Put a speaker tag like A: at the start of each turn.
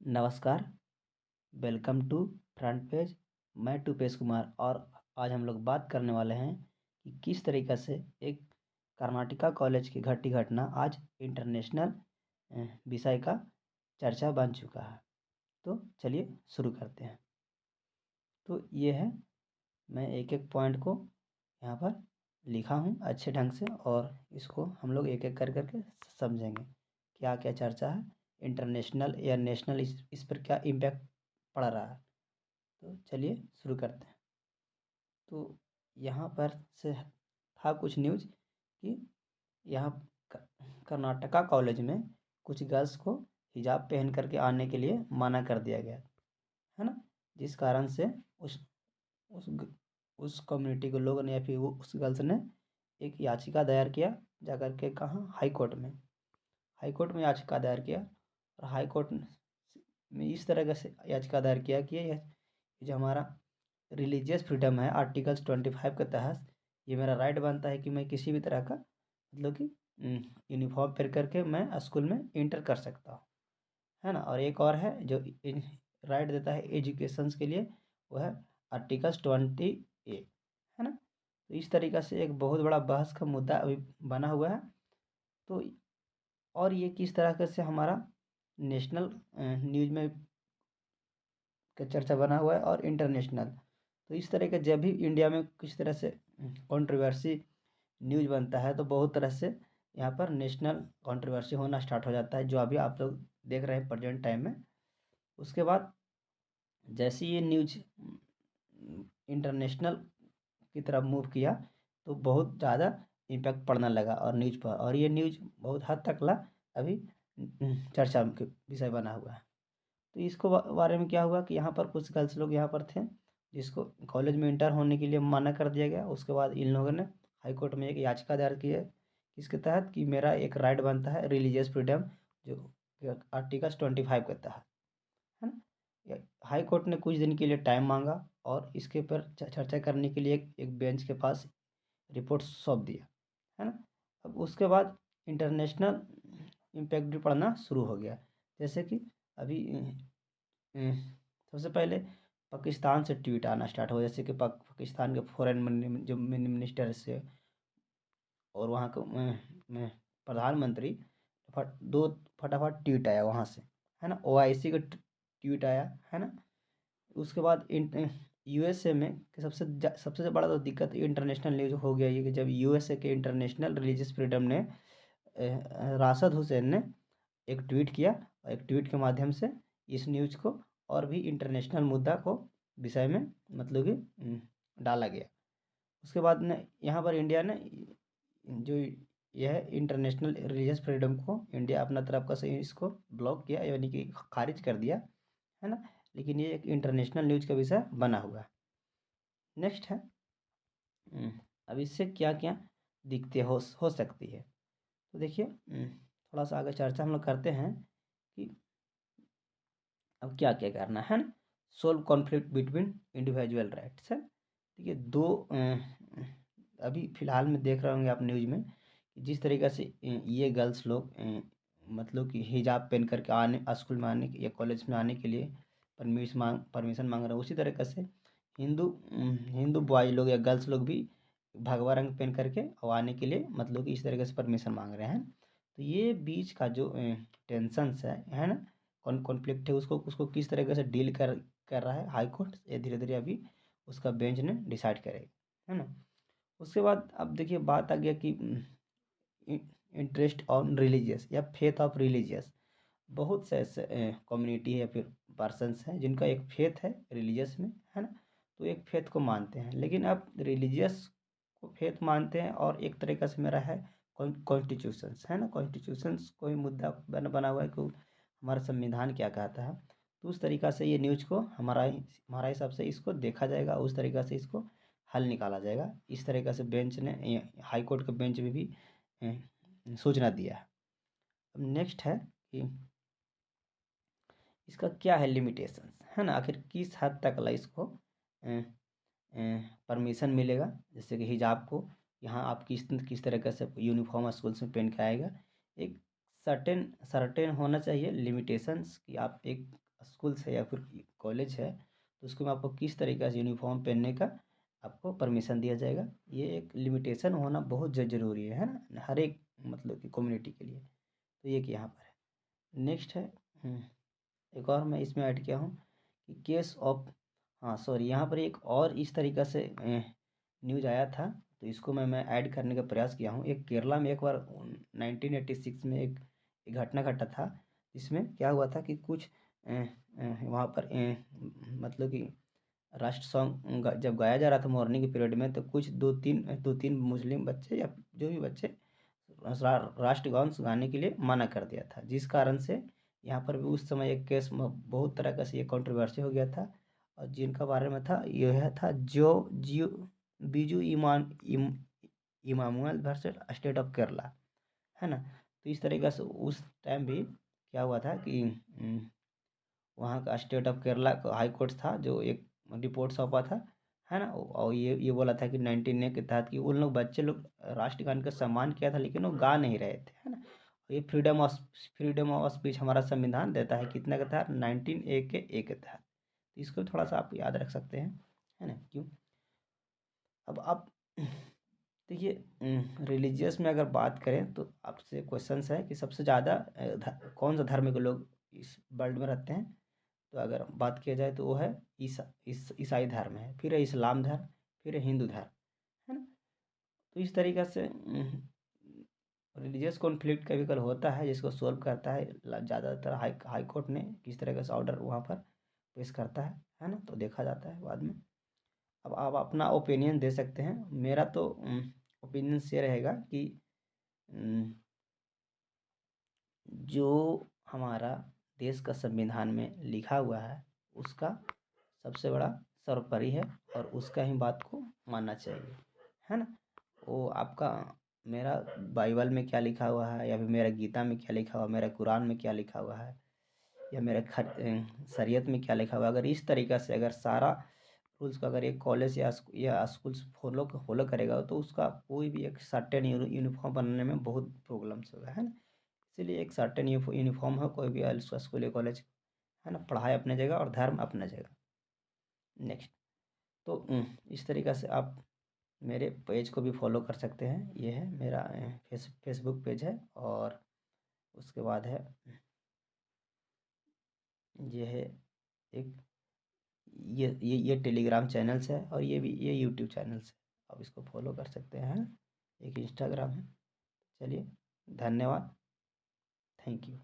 A: नमस्कार। Welcome to front page. मैं टूपेश कुमार और आज हम लोग बात करने वाले हैं कि किस तरीक़े से एक कर्नाटका कॉलेज की घटी घटना आज इंटरनेशनल विषय का चर्चा बन चुका है। तो चलिए शुरू करते हैं। तो ये है, मैं एक एक पॉइंट को यहाँ पर लिखा हूँ अच्छे ढंग से और इसको हम लोग एक एक कर करके समझेंगे क्या क्या चर्चा है, इंटरनेशनल या नेशनल इस पर क्या इम्पैक्ट पड़ रहा है। तो चलिए शुरू करते हैं। तो यहाँ पर से था कुछ न्यूज़ कि यहाँ कर्नाटका कॉलेज में कुछ गर्ल्स को हिजाब पहन करके आने के लिए मना कर दिया गया है ना, जिस कारण से उस उस कम्युनिटी के लोगों ने या फिर वो उस गर्ल्स ने एक याचिका दायर किया, जा कर के कहाँ, हाई कोर्ट में याचिका दायर किया। और हाई कोर्ट में इस तरह से याचिका दायर किया कि ये जो हमारा रिलीजियस फ्रीडम है आर्टिकल्स 25 के तहत, ये मेरा राइट बनता है कि मैं किसी भी तरह का मतलब कि यूनिफॉर्म पहन करके मैं स्कूल में इंटर कर सकता हूँ, है ना। और एक और है जो राइट देता है एजुकेशंस के लिए, वो है आर्टिकल्स 20A, है ना। तो इस तरीक़े से एक बहुत बड़ा बहस का मुद्दा अभी बना हुआ है। तो और ये किस तरह से हमारा नेशनल न्यूज़ में का चर्चा बना हुआ है और इंटरनेशनल। तो इस तरह का जब भी इंडिया में किस तरह से कंट्रोवर्सी न्यूज़ बनता है तो बहुत तरह से यहाँ पर नेशनल कंट्रोवर्सी होना स्टार्ट हो जाता है, जो अभी आप लोग देख रहे हैं प्रेजेंट टाइम में। उसके बाद जैसे ये न्यूज़ इंटरनेशनल की तरफ मूव किया तो बहुत ज़्यादा इम्पैक्ट पड़ने लगा और न्यूज़ पर, और ये न्यूज़ बहुत हद तक ला अभी चर्चा के विषय बना हुआ है। तो इसको बारे में क्या हुआ कि यहाँ पर कुछ गर्ल्स लोग यहाँ पर थे जिसको कॉलेज में इंटर होने के लिए मना कर दिया गया। उसके बाद इन लोगों ने हाई कोर्ट में एक याचिका दायर की है इसके तहत कि मेरा एक राइट बनता है रिलीजियस फ्रीडम, जो आर्टिकल्स 25 के तहत, है ना। हाई कोर्ट ने कुछ दिन के लिए टाइम मांगा और इसके ऊपर चर्चा करने के लिए एक बेंच के पास रिपोर्ट सौंप दिया, है ना। अब उसके बाद इंटरनेशनल इम्पैक्ट भी पड़ना शुरू हो गया। जैसे कि अभी सबसे पहले पाकिस्तान से ट्वीट आना स्टार्ट हुआ, जैसे कि पाकिस्तान के फॉरेन जो मिनिस्टर से और वहाँ के प्रधानमंत्री फटाफट ट्वीट आया वहाँ से, है ना। OIC का ट्वीट आया, है ना। उसके बाद USA में सबसे बड़ा तो दिक्कत इंटरनेशनल न्यूज़ हो गया ये कि जब USA के इंटरनेशनल रिलीजियस फ्रीडम ने राशिद हुसैन ने एक ट्वीट किया और एक ट्वीट के माध्यम से इस न्यूज़ को और भी इंटरनेशनल मुद्दा को विषय में मतलब कि डाला गया। उसके बाद ने यहाँ पर इंडिया ने जो यह इंटरनेशनल रिलीजियस फ्रीडम को इंडिया अपना तरफ का से इसको ब्लॉक किया, यानी कि खारिज कर दिया, है ना। लेकिन ये एक इंटरनेशनल न्यूज़ का विषय बना हुआ है। नेक्स्ट है अब इससे क्या क्या दिक्कतें हो सकती है। तो देखिए थोड़ा सा आगे चर्चा हम लोग करते हैं कि अब क्या क्या करना है ना। Solve conflict between individual rights है। देखिए दो अभी फ़िलहाल में देख रहे होंगे आप न्यूज़ में कि जिस तरीक़े से ये गर्ल्स लोग मतलब कि हिजाब पहन करके आने स्कूल में आने या कॉलेज में आने के लिए परमिशन मांग रहे हैं, उसी तरीक़े से हिंदू बॉयज लोग या गर्ल्स लोग भी भगवा रंग पहन करके और आने के लिए मतलब कि इस तरीके से परमिशन मांग रहे हैं। तो ये बीच का जो टेंशन्स है ना, कॉन्फ्लिक्ट है, उसको किस तरीके से डील कर रहा है हाई कोर्ट, ये धीरे धीरे अभी उसका बेंच ने डिसाइड करेगा, है ना। उसके बाद अब देखिए बात आ गया कि इंटरेस्ट ऑन रिलीजियस या फेथ ऑफ रिलीजियस। बहुत से ऐसे कम्युनिटी है फिर पर्सन्स हैं जिनका एक फेथ है रिलीजियस में, है ना। तो एक फेथ को मानते हैं, लेकिन अब रिलीजियस को फेथ मानते हैं और एक तरीका से मेरा है कॉन्स्टिट्यूशंस, है ना। कॉन्स्टिट्यूशंस कोई मुद्दा बना हुआ है कि हमारा संविधान क्या कहता है। तो उस तरीक़ा से ये न्यूज़ को हमारा हिसाब से इसको देखा जाएगा, उस तरीक़ा से इसको हल निकाला जाएगा। इस तरीक़ा से बेंच ने हाई कोर्ट के बेंच में भी सूचना दिया है। अब नेक्स्ट है कि इसका क्या है लिमिटेशंस, है ना। आखिर किस हद तक ला इसको परमिशन मिलेगा, जैसे कि हिजाब को यहाँ आप किस तरीके से यूनिफॉर्म स्कूल्स में पहन के आएगा। एक सर्टेन होना चाहिए लिमिटेशंस कि आप एक स्कूल है या फिर कॉलेज है तो उसको में आपको किस तरीक़े से यूनिफ़ॉर्म पहनने का आपको परमिशन दिया जाएगा। ये एक लिमिटेशन होना बहुत ज़रूरी है ना, हर एक मतलब कि कम्युनिटी के लिए। तो ये कि यहाँ पर है। नेक्स्ट है एक और मैं इसमें ऐड किया हूँ कि केस ऑफ, हाँ सॉरी, यहाँ पर एक और इस तरीक़ा से न्यूज़ आया था, तो इसको मैं ऐड करने का प्रयास किया हूँ। एक केरला में एक बार 1986 में एक घटना घटा था। इसमें क्या हुआ था कि कुछ वहाँ पर मतलब कि राष्ट्र सॉन्ग जब गाया जा रहा था मॉर्निंग के पीरियड में, तो कुछ दो तीन मुस्लिम बच्चे या जो भी बच्चे राष्ट्रगान गाने के लिए मना कर दिया था, जिस कारण से यहाँ पर भी उस समय एक केस में बहुत तरह का से ये कंट्रोवर्सी हो गया था। और जिनका बारे में था यह था जो जियो Bijoe Emmanuel versus state of Kerala, है ना। तो इस तरीक़े से उस टाइम भी क्या हुआ था कि वहाँ का स्टेट ऑफ केरला का हाई कोर्ट था जो एक रिपोर्ट सौंपा था, है ना। और ये बोला था कि 19 के तहत कि उन लोग बच्चे लोग राष्ट्रगान का सम्मान किया था लेकिन वो गा नहीं रहे थे, है ना। ये फ्रीडम ऑफ स्पीच हमारा संविधान देता है कितने के तहत, 19 के तहत। तो इसको थोड़ा सा आप याद रख सकते हैं, है ना। क्यों अब आप देखिए रिलीजियस में अगर बात करें तो आपसे क्वेश्चंस है कि सबसे ज़्यादा कौन सा धर्म के लोग इस वर्ल्ड में रहते हैं। तो अगर बात किया जाए तो वो है ईसाई धर्म है, फिर है इस्लाम धर्म, फिर है हिंदू धर्म, है ना। तो इस तरीक़े से रिलीजियस कॉन्फ्लिक्ट कभी कभी होता है जिसको सॉल्व करता है ज़्यादातर हाई कोर्ट ने किस तरह का ऑर्डर वहाँ पर पेश करता है ना। तो देखा जाता है बाद में। अब आप अपना ओपिनियन दे सकते हैं। मेरा तो ओपिनियन ये रहेगा कि जो हमारा देश का संविधान में लिखा हुआ है उसका सबसे बड़ा सर्वोपरि है और उसका ही बात को मानना चाहिए, है ना। वो आपका मेरा बाइबल में क्या लिखा हुआ है या फिर मेरा गीता में क्या लिखा हुआ है, मेरा कुरान में क्या लिखा हुआ है या मेरा शरीयत में क्या लिखा हुआ है, अगर इस तरीक़ा से अगर सारा रूल्स का अगर एक कॉलेज या स्कूल फॉलो करेगा तो उसका कोई भी एक सर्टेन यूनिफॉर्म बनाने में बहुत प्रॉब्लम्स होगा, है ना। इसीलिए एक सर्टेन यूनिफॉर्म हो कोई भी स्कूल या कॉलेज, है ना। पढ़ाई अपने जगह और धर्म अपने जगह। नेक्स्ट, तो इस तरीक़ा से आप मेरे पेज को भी फॉलो कर सकते हैं। ये है मेरा फेसबुक पेज है और उसके बाद है ये है एक ये टेलीग्राम चैनल्स है और ये यूट्यूब चैनल्स है, आप इसको फॉलो कर सकते हैं। एक इंस्टाग्राम है। चलिए, धन्यवाद, थैंक यू।